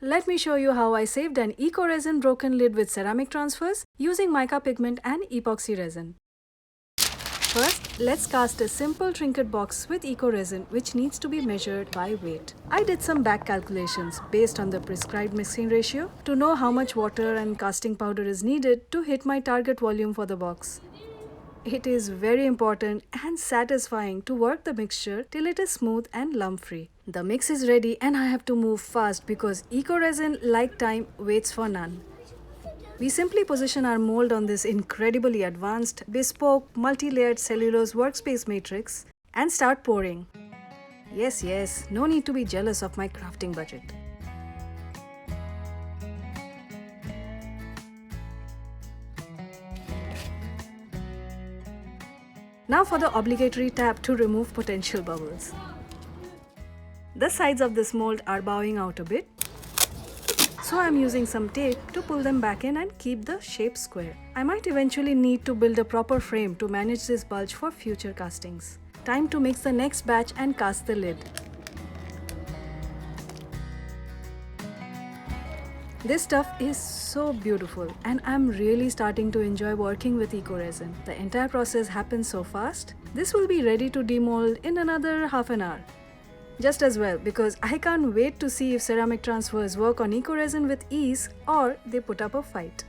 Let me show you how I saved an Eco Resin broken lid with ceramic transfers using mica pigment and epoxy resin. First, let's cast a simple trinket box with Eco Resin which needs to be measured by weight. I did some back calculations based on the prescribed mixing ratio to know how much water and casting powder is needed to hit my target volume for the box. It is very important and satisfying to work the mixture till it is smooth and lump free. The mix is ready and I have to move fast because Eco Resin, like time, waits for none. We simply position our mold on this incredibly advanced, bespoke, multi-layered cellulose workspace matrix and start pouring. Yes, no need to be jealous of my crafting budget. Now for the obligatory tap to remove potential bubbles. The sides of this mold are bowing out a bit, so I'm using some tape to pull them back in and keep the shape square. I might eventually need to build a proper frame to manage this bulge for future castings. Time to mix the next batch and cast the lid. This stuff is so beautiful and I'm really starting to enjoy working with Eco Resin. The entire process happens so fast. This will be ready to demold in another half an hour. Just as well, because I can't wait to see if ceramic transfers work on Eco Resin with ease or they put up a fight.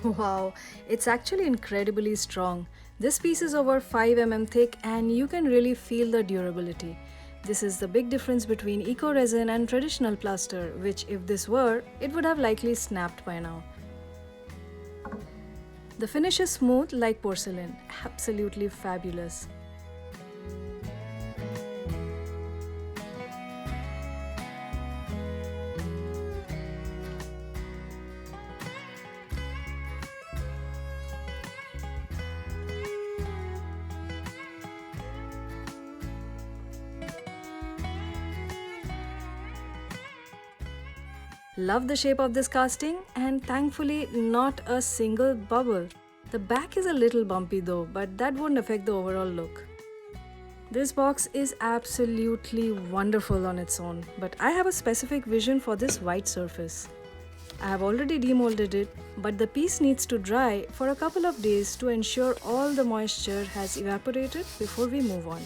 Wow, it's actually incredibly strong. This piece is over 5 mm thick and you can really feel the durability. This is the big difference between Eco Resin and traditional plaster, which if this were, it would have likely snapped by now. The finish is smooth like porcelain, absolutely fabulous. Love the shape of this casting and thankfully not a single bubble. The back is a little bumpy though, but that won't affect the overall look. This box is absolutely wonderful on its own, but I have a specific vision for this white surface. I have already demolded it, but the piece needs to dry for a couple of days to ensure all the moisture has evaporated before we move on.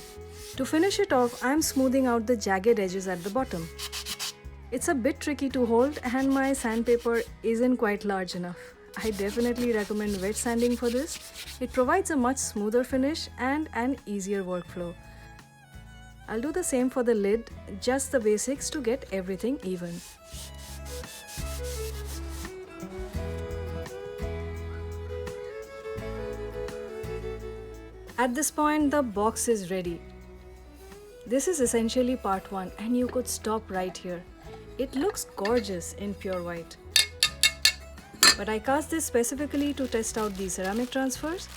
To finish it off, I am smoothing out the jagged edges at the bottom. It's a bit tricky to hold and my sandpaper isn't quite large enough. I definitely recommend wet sanding for this. It provides a much smoother finish and an easier workflow. I'll do the same for the lid, just the basics to get everything even. At this point, the box is ready. This is essentially part 1 and you could stop right here. It looks gorgeous in pure white. But I cast this specifically to test out these ceramic transfers.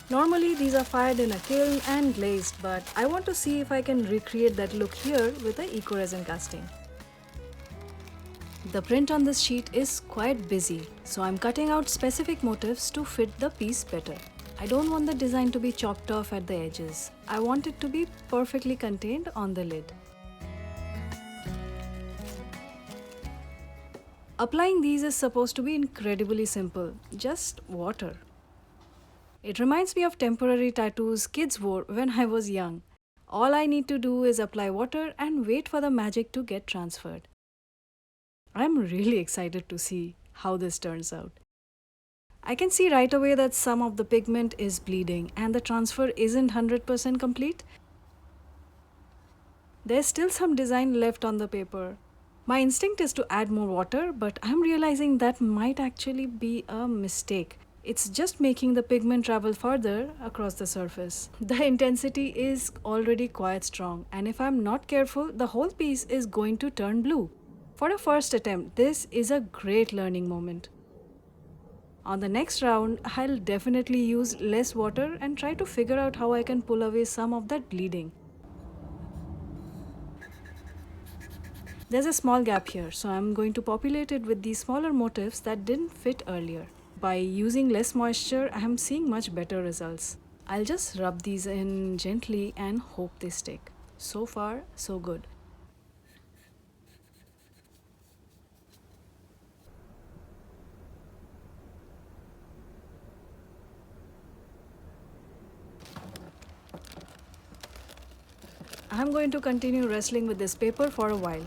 Normally these are fired in a kiln and glazed, but I want to see if I can recreate that look here with the Eco Resin casting. The print on this sheet is quite busy, so I'm cutting out specific motifs to fit the piece better. I don't want the design to be chopped off at the edges. I want it to be perfectly contained on the lid. Applying these is supposed to be incredibly simple, just water. It reminds me of temporary tattoos kids wore when I was young. All I need to do is apply water and wait for the magic to get transferred. I'm really excited to see how this turns out. I can see right away that some of the pigment is bleeding and the transfer isn't 100% complete. There's still some design left on the paper. My instinct is to add more water, but I'm realizing that might actually be a mistake. It's just making the pigment travel further across the surface. The intensity is already quite strong, and if I'm not careful, the whole piece is going to turn blue. For a first attempt, this is a great learning moment. On the next round, I'll definitely use less water and try to figure out how I can pull away some of that bleeding. There's a small gap here, so I'm going to populate it with these smaller motifs that didn't fit earlier. By using less moisture, I am seeing much better results. I'll just rub these in gently and hope they stick. So far, so good. I'm going to continue wrestling with this paper for a while.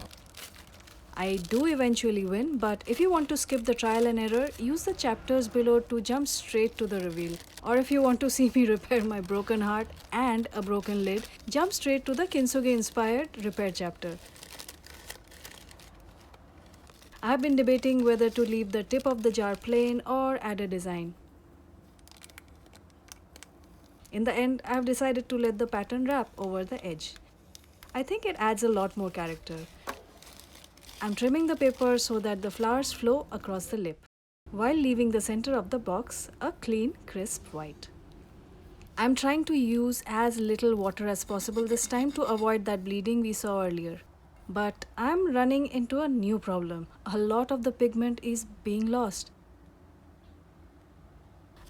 I do eventually win, but if you want to skip the trial and error, use the chapters below to jump straight to the reveal. Or if you want to see me repair my broken heart and a broken lid, jump straight to the Kintsugi-inspired repair chapter. I have been debating whether to leave the tip of the jar plain or add a design. In the end, I have decided to let the pattern wrap over the edge. I think it adds a lot more character. I'm trimming the paper so that the flowers flow across the lip, while leaving the center of the box a clean, crisp white. I'm trying to use as little water as possible this time to avoid that bleeding we saw earlier. But I'm running into a new problem. A lot of the pigment is being lost.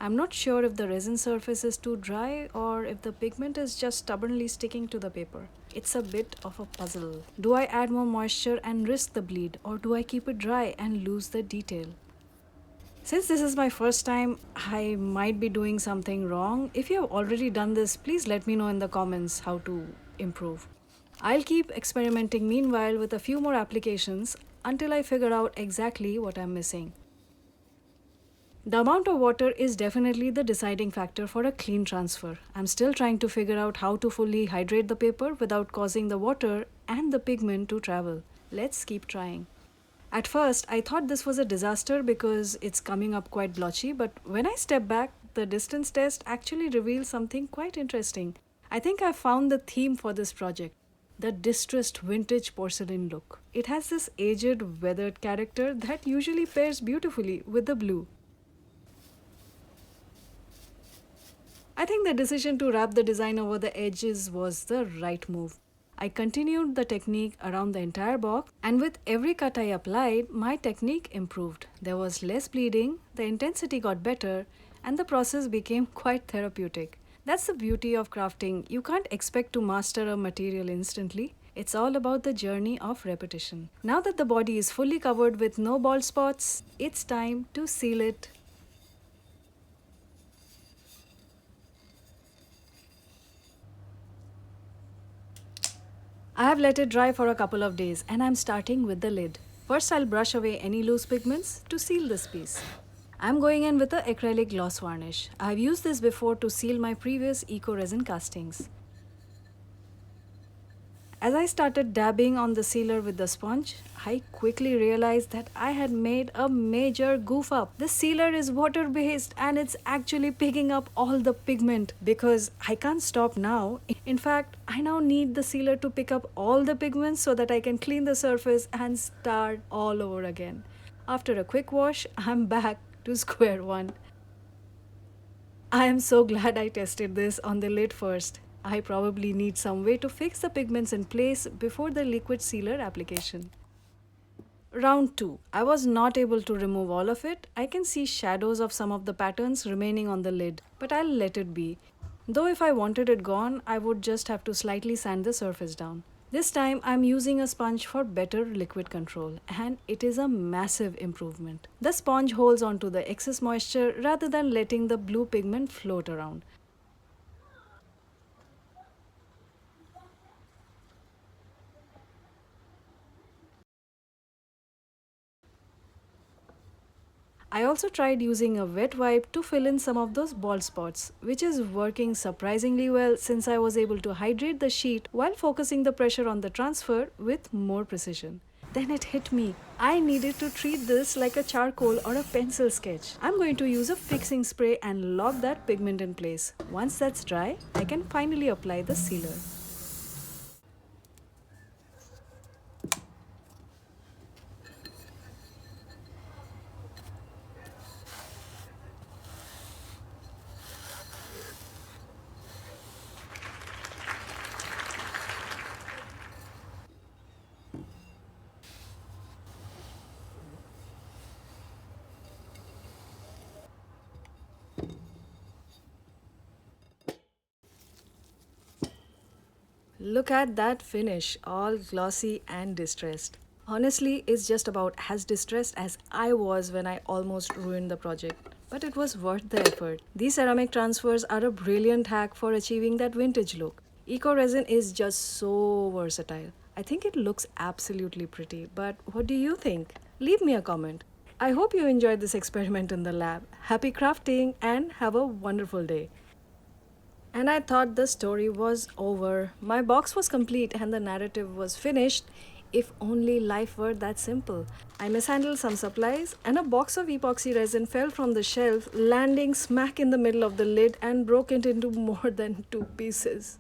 I'm not sure if the resin surface is too dry or if the pigment is just stubbornly sticking to the paper. It's a bit of a puzzle. Do I add more moisture and risk the bleed, or do I keep it dry and lose the detail? Since this is my first time, I might be doing something wrong. If you have already done this, please let me know in the comments how to improve. I'll keep experimenting meanwhile with a few more applications until I figure out exactly what I'm missing. The amount of water is definitely the deciding factor for a clean transfer. I'm still trying to figure out how to fully hydrate the paper without causing the water and the pigment to travel. Let's keep trying. At first, I thought this was a disaster because it's coming up quite blotchy, but when I step back, the distance test actually reveals something quite interesting. I think I found the theme for this project: the distressed vintage porcelain look. It has this aged, weathered character that usually pairs beautifully with the blue. I think the decision to wrap the design over the edges was the right move. I continued the technique around the entire box, and with every cut I applied, my technique improved. There was less bleeding, the intensity got better, and the process became quite therapeutic. That's the beauty of crafting. You can't expect to master a material instantly. It's all about the journey of repetition. Now that the body is fully covered with no bald spots, it's time to seal it. I have let it dry for a couple of days and I'm starting with the lid. First, I'll brush away any loose pigments to seal this piece. I'm going in with the acrylic gloss varnish. I've used this before to seal my previous Eco Resin castings. As I started dabbing on the sealer with the sponge, I quickly realized that I had made a major goof up. The sealer is water based and it's actually picking up all the pigment because I can't stop now. In fact, I now need the sealer to pick up all the pigments so that I can clean the surface and start all over again. After a quick wash, I'm back to square one. I am so glad I tested this on the lid first. I probably need some way to fix the pigments in place before the liquid sealer application. Round 2. I was not able to remove all of it. I can see shadows of some of the patterns remaining on the lid, but I'll let it be. Though if I wanted it gone, I would just have to slightly sand the surface down. This time I'm using a sponge for better liquid control, and it is a massive improvement. The sponge holds onto the excess moisture rather than letting the blue pigment float around. I also tried using a wet wipe to fill in some of those bald spots, which is working surprisingly well since I was able to hydrate the sheet while focusing the pressure on the transfer with more precision. Then it hit me. I needed to treat this like a charcoal or a pencil sketch. I'm going to use a fixing spray and lock that pigment in place. Once that's dry, I can finally apply the sealer. Look at that finish, all glossy and distressed. Honestly, it's just about as distressed as I was when I almost ruined the project. But it was worth the effort. These ceramic transfers are a brilliant hack for achieving that vintage look. Eco Resin is just so versatile. I think it looks absolutely pretty, but what do you think? Leave me a comment. I hope you enjoyed this experiment in the lab. Happy crafting and have a wonderful day. And I thought the story was over. My box was complete and the narrative was finished. If only life were that simple. I mishandled some supplies, and a box of epoxy resin fell from the shelf, landing smack in the middle of the lid and broke it into more than two pieces.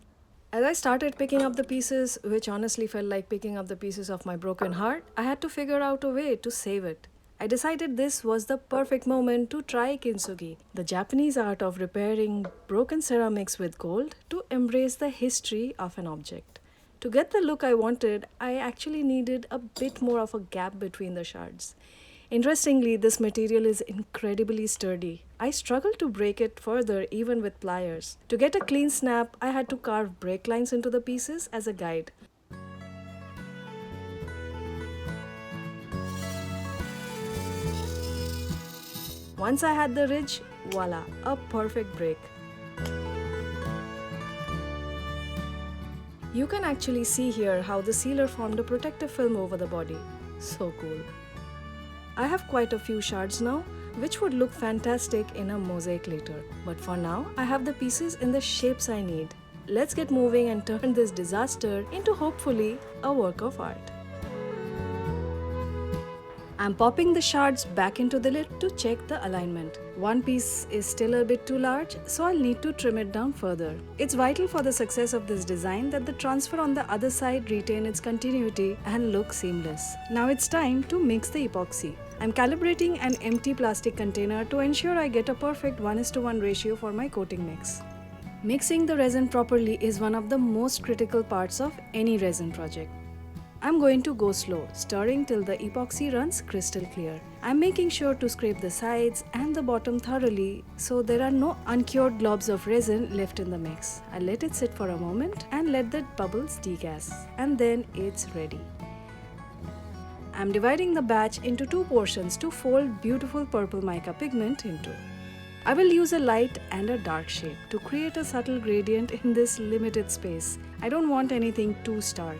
As I started picking up the pieces, which honestly felt like picking up the pieces of my broken heart, I had to figure out a way to save it. I decided this was the perfect moment to try kintsugi, the Japanese art of repairing broken ceramics with gold, to embrace the history of an object. To get the look I wanted, I actually needed a bit more of a gap between the shards. Interestingly, this material is incredibly sturdy. I struggled to break it further even with pliers. To get a clean snap, I had to carve break lines into the pieces as a guide. Once I had the ridge, voila, a perfect break. You can actually see here how the sealer formed a protective film over the body. So cool. I have quite a few shards now, which would look fantastic in a mosaic later. But for now, I have the pieces in the shapes I need. Let's get moving and turn this disaster into hopefully a work of art. I'm popping the shards back into the lid to check the alignment. One piece is still a bit too large, so I'll need to trim it down further. It's vital for the success of this design that the transfer on the other side retain its continuity and look seamless. Now it's time to mix the epoxy. I'm calibrating an empty plastic container to ensure I get a perfect 1:1 ratio for my coating mix. Mixing the resin properly is one of the most critical parts of any resin project. I'm going to go slow, stirring till the epoxy runs crystal clear. I'm making sure to scrape the sides and the bottom thoroughly so there are no uncured globs of resin left in the mix. I let it sit for a moment and let the bubbles degas, and then it's ready. I'm dividing the batch into two portions to fold beautiful purple mica pigment into. I will use a light and a dark shade to create a subtle gradient in this limited space. I don't want anything too stark.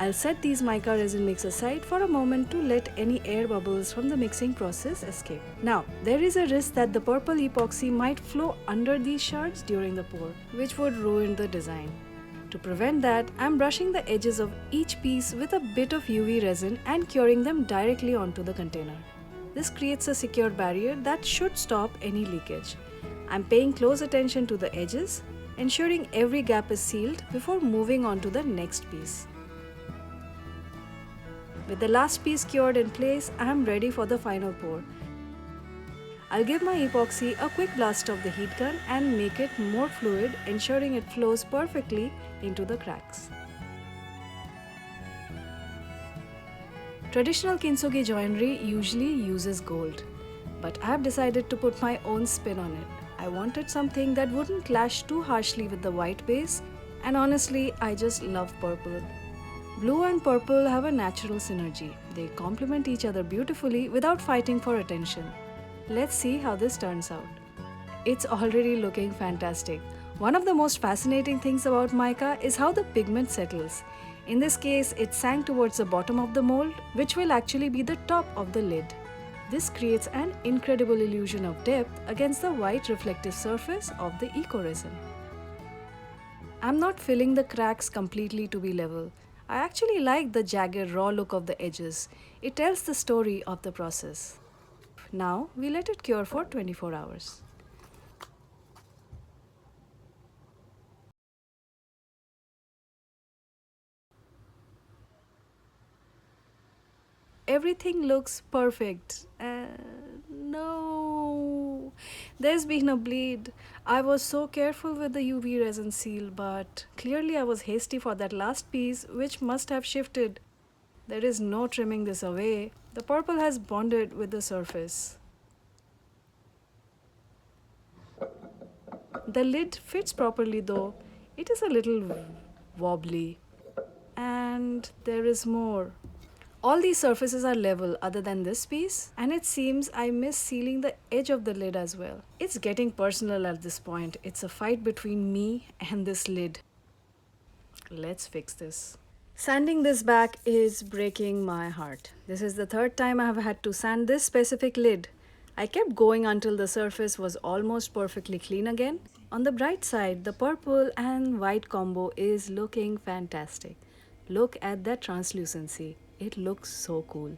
I'll set these mica resin mix aside for a moment to let any air bubbles from the mixing process escape. Now, there is a risk that the purple epoxy might flow under these shards during the pour, which would ruin the design. To prevent that, I'm brushing the edges of each piece with a bit of UV resin and curing them directly onto the container. This creates a secure barrier that should stop any leakage. I'm paying close attention to the edges, ensuring every gap is sealed before moving on to the next piece. With the last piece cured in place, I am ready for the final pour. I'll give my epoxy a quick blast of the heat gun and make it more fluid, ensuring it flows perfectly into the cracks. Traditional kintsugi joinery usually uses gold, but I have decided to put my own spin on it. I wanted something that wouldn't clash too harshly with the white base, and honestly, I just love purple. Blue and purple have a natural synergy. They complement each other beautifully without fighting for attention. Let's see how this turns out. It's already looking fantastic. One of the most fascinating things about mica is how the pigment settles. In this case, it sank towards the bottom of the mold, which will actually be the top of the lid. This creates an incredible illusion of depth against the white reflective surface of the Eco Resin. I'm not filling the cracks completely to be level. I actually like the jagged raw look of the edges. It tells the story of the process. Now we let it cure for 24 hours. Everything looks perfect. No, there's been a bleed. I was so careful with the UV resin seal, but clearly I was hasty for that last piece, which must have shifted. There is no trimming this away. The purple has bonded with the surface. The lid fits properly though. It is a little wobbly. And there is more. All these surfaces are level other than this piece, and it seems I miss sealing the edge of the lid as well. It's getting personal at this point. It's a fight between me and this lid. Let's fix this. Sanding this back is breaking my heart. This is the third time I have had to sand this specific lid. I kept going until the surface was almost perfectly clean again. On the bright side, the purple and white combo is looking fantastic. Look at that translucency. It looks so cool.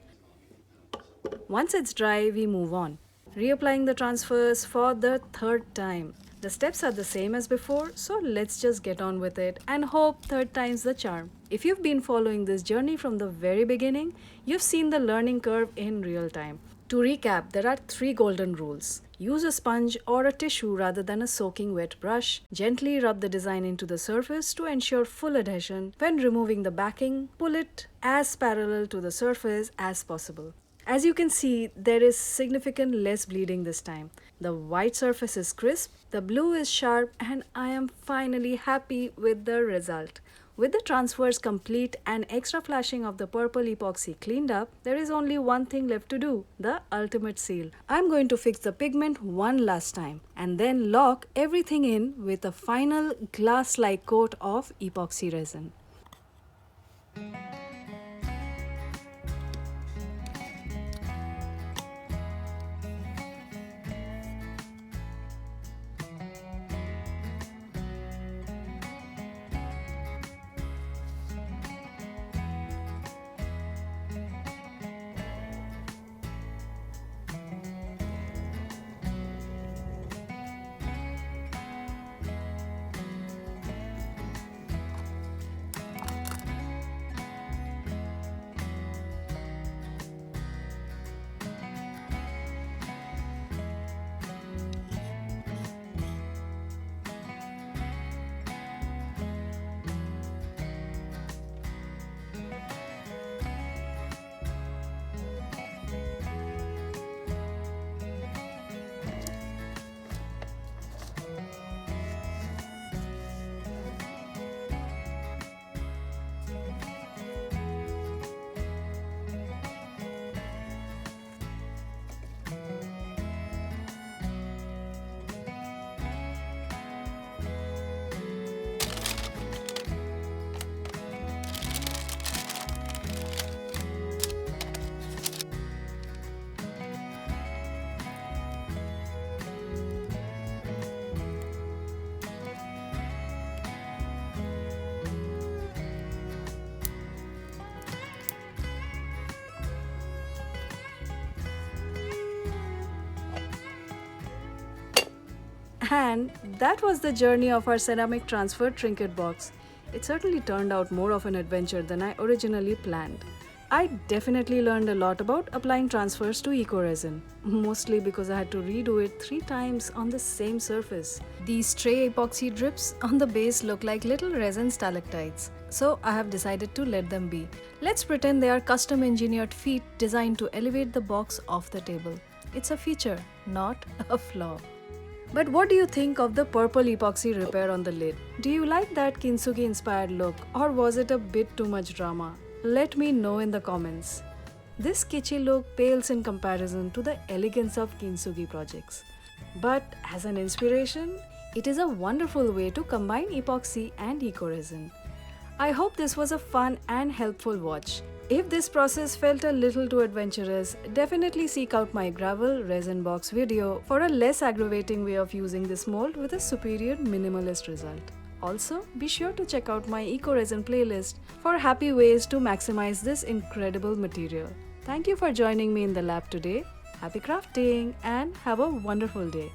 Once it's dry, we move on. Reapplying the transfers for the third time. The steps are the same as before, so let's just get on with it and hope third time's the charm. If you've been following this journey from the very beginning, you've seen the learning curve in real time. To recap, there are 3 golden rules. Use a sponge or a tissue rather than a soaking wet brush. Gently rub the design into the surface to ensure full adhesion. When removing the backing, pull it as parallel to the surface as possible. As you can see, there is significant less bleeding this time. The white surface is crisp, the blue is sharp, and I am finally happy with the result. With the transfers complete and extra flashing of the purple epoxy cleaned up, there is only one thing left to do, the ultimate seal. I'm going to fix the pigment one last time and then lock everything in with a final glass-like coat of epoxy resin. And that was the journey of our ceramic transfer trinket box. It certainly turned out more of an adventure than I originally planned. I definitely learned a lot about applying transfers to Eco Resin, mostly because I had to redo it 3 times on the same surface. These stray epoxy drips on the base look like little resin stalactites, so I have decided to let them be. Let's pretend they are custom engineered feet designed to elevate the box off the table. It's a feature, not a flaw. But what do you think of the purple epoxy repair on the lid? Do you like that Kintsugi-inspired look, or was it a bit too much drama? Let me know in the comments. This kitschy look pales in comparison to the elegance of Kintsugi projects. But as an inspiration, it is a wonderful way to combine epoxy and eco resin. I hope this was a fun and helpful watch. If this process felt a little too adventurous, definitely seek out my gravel resin box video for a less aggravating way of using this mold with a superior minimalist result. Also, be sure to check out my eco resin playlist for happy ways to maximize this incredible material. Thank you for joining me in the lab today. Happy crafting and have a wonderful day.